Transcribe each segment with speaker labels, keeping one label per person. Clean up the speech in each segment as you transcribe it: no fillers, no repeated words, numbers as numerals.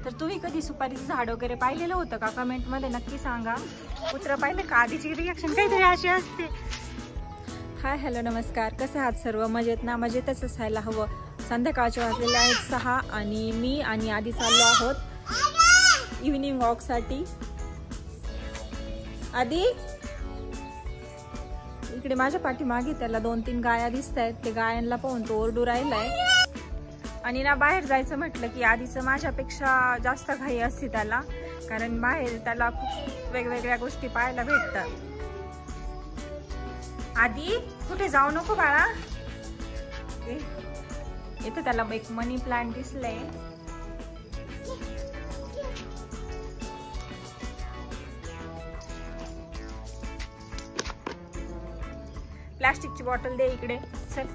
Speaker 1: तर तुम्ही कधी सुपारीचं झाड वगैरे पाहिलेलं होतं का? कमेंट मध्ये नक्की सांगा. कुत्रं पाहिलं का? आधीची रिॲक्शन काहीतरी अशी असते. हाय हॅलो नमस्कार, कसे आहात सर्व? मजेत ना? मजेतच असायला हवं. संध्याकाळचे वाजलेले आहेत 6 आणि मी आणि आधी चाललो आहोत इव्हिनिंग वॉक साठी. आधी इकडे माझ्या पाठीमागे त्याला 2-3 गाया दिसत आहेत. ते गायांना पाहून तो ओरडू राहिलाय. आणि ना बाहेर जायचं म्हटलं की आधीचं माझ्यापेक्षा जास्त घाई असते त्याला, कारण बाहेर त्याला खूप वेगवेगळ्या गोष्टी पाहायला भेटतात. आधी कुठे जाऊ नको बाळा. इथं त्याला एक मनी प्लांट दिसलंय. प्लास्टिकची बॉटल दे इकडे. चल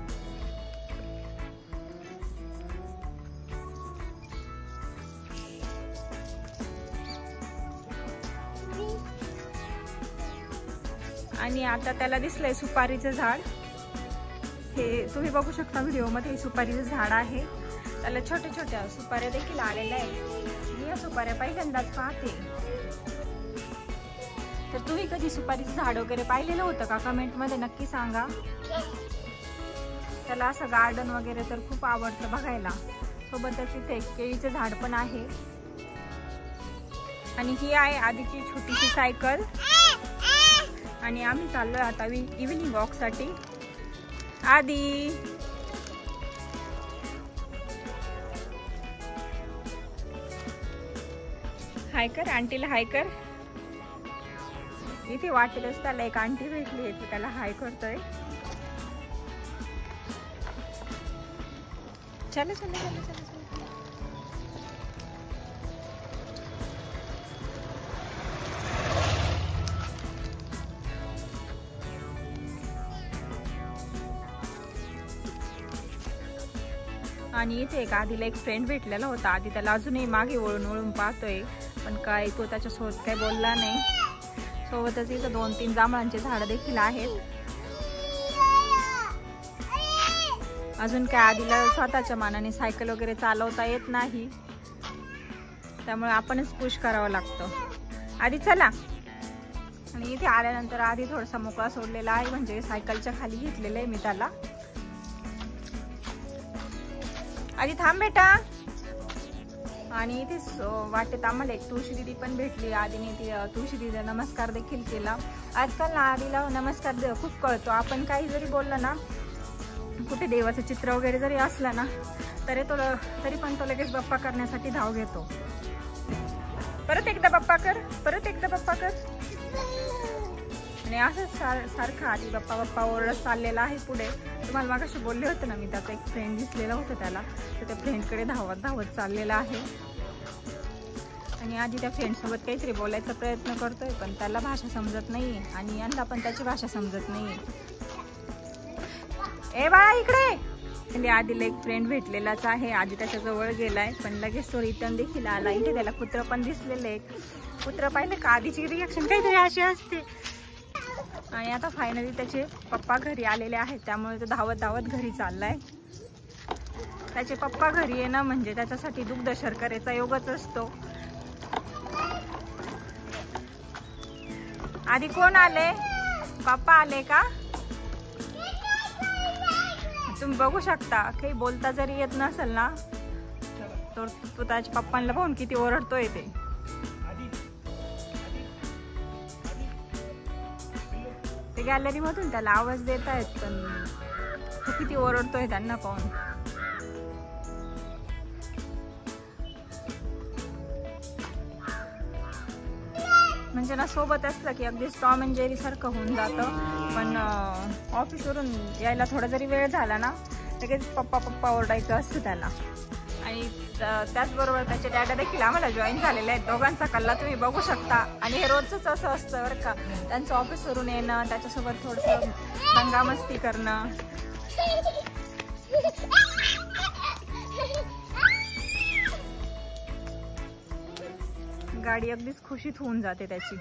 Speaker 1: आणि आता त्याला दिसलंय सुपारीचं झाड. हे तुम्ही बघू शकता व्हिडिओ मध्ये. सुपारीचं झाड आहे. त्याला छोट्या छोट्या सुपाऱ्या देखील आलेल्या आहेत. मी या सुपाऱ्या पहिल्यांदाच पाहते. तर तुम्ही कधी सुपारीचं झाड वगैरे पाहिलेलं होतं का? कमेंट मध्ये नक्की सांगा. त्याला असं गार्डन वगैरे तर खूप आवडतं बघायला. सोबतच इथे केळीचं झाड पण आहे. आणि ही आहे आधीची छोटीशी सायकल. आणि आम्ही चाललोय आता इव्हिनिंग वॉक साठी. आधी हाय कर, आंटीला हाय कर. इथे वाटेलच त्याला एक आंटी भेटली, त्याला हाय करतोय. चलो चलो चलो चलो. आणि इथे एक आधीला एक फ्रेंड भेटलेला होता. आधी त्याला अजूनही मागे वळून वळून पाहतोय, पण काय तो त्याच्यासोबत काही बोलला नाही. सोबतच इथं 2-3 जांभळांचे झाड देखील आहेत. अजून काय आधीला स्वतःच्या मानाने सायकल वगैरे चालवता येत नाही, त्यामुळे आपणच पुश करावं लागतं. आधी चला. आणि इथे आल्यानंतर आधी थोडासा मोकळा सोडलेला आहे, म्हणजे सायकलच्या खाली घेतलेलं आहे मी त्याला. आधी थांब बेटा. आणि इथे वाटेत आम्हाला एक तुळशी दिदी पण भेटली. आधीने ती तुळशी दिदीला नमस्कार देखील केला. आजकाल ना आधीला नमस्कार खूप कळतो. आपण काही जरी बोललं ना, कुठे देवाचं चित्र वगैरे जरी असलं ना, तरी पण तो लगेच बप्पा करण्यासाठी धाव घेतो. परत एकदा बप्पा कर, परत एकदा बप्पा कर. आणि असंच सारखं आधी बप्पा बप्पा ओरडत चाललेला आहे पुढे. तुम्हाला मागाशी बोलले होते ना मी, त्याचा एक फ्रेंड दिसलेला होता त्याला, तर त्या फ्रेंडकडे धावत धावत चाललेला आहे. आणि आधी त्या फ्रेंड सोबत काहीतरी बोलायचा प्रयत्न करतोय, पण त्याला भाषा समजत नाहीये आणि यांना पण त्याची भाषा समजत नाहीये. ए बाळा इकडे. म्हणजे आधीला एक फ्रेंड भेटलेलाच आहे. आधी त्याच्या जवळ गेलाय, पण लगेच तो रिटर्न देखील आला. इथे त्याला कुत्रं पण दिसलेलं आहे. कुत्रं पाहिलं का? आधीची रिॲक्शन काहीतरी अशी असते. आणि आता फायनली त्याचे पप्पा घरी आलेले आहेत, त्यामुळे तो धावत धावत घरी चाललाय. त्याचे पप्पा घरी येणं म्हणजे त्याच्यासाठी दुग्ध शर्करेचा योगच असतो. आधी कोण आले? पप्पा आले का? तुम्ही बघू शकता, काही बोलता जरी येत नसेल ना, तर तो त्याच्या पप्पांना पाहून किती ओरडतोय ते. ते गॅलरी मधून त्याला आवाज देत आहेत, पण तो किती ओरडतोय त्यांना पाहून. म्हणजे ना सोबत असलं की अगदी टॉम अँड जेरी सारखं होऊन जातं. पण ऑफिसवरून यायला थोडा जरी वेळ झाला ना, लगेच पप्पा पप्पा ओरडायचं असतं त्याला. आणि त्याचबरोबर त्याचे डॅडा देखील आम्हाला जॉईन झालेले आहेत. दोघांचा कल्ला तुम्ही बघू शकता. आणि हे रोजच असं असतं बरं का, त्यांचं ऑफिसवरून येणं, त्याच्यासोबत थोडंसं दंगामस्ती करणं. गाडी अगदीच खुशीत होऊन जाते त्याची.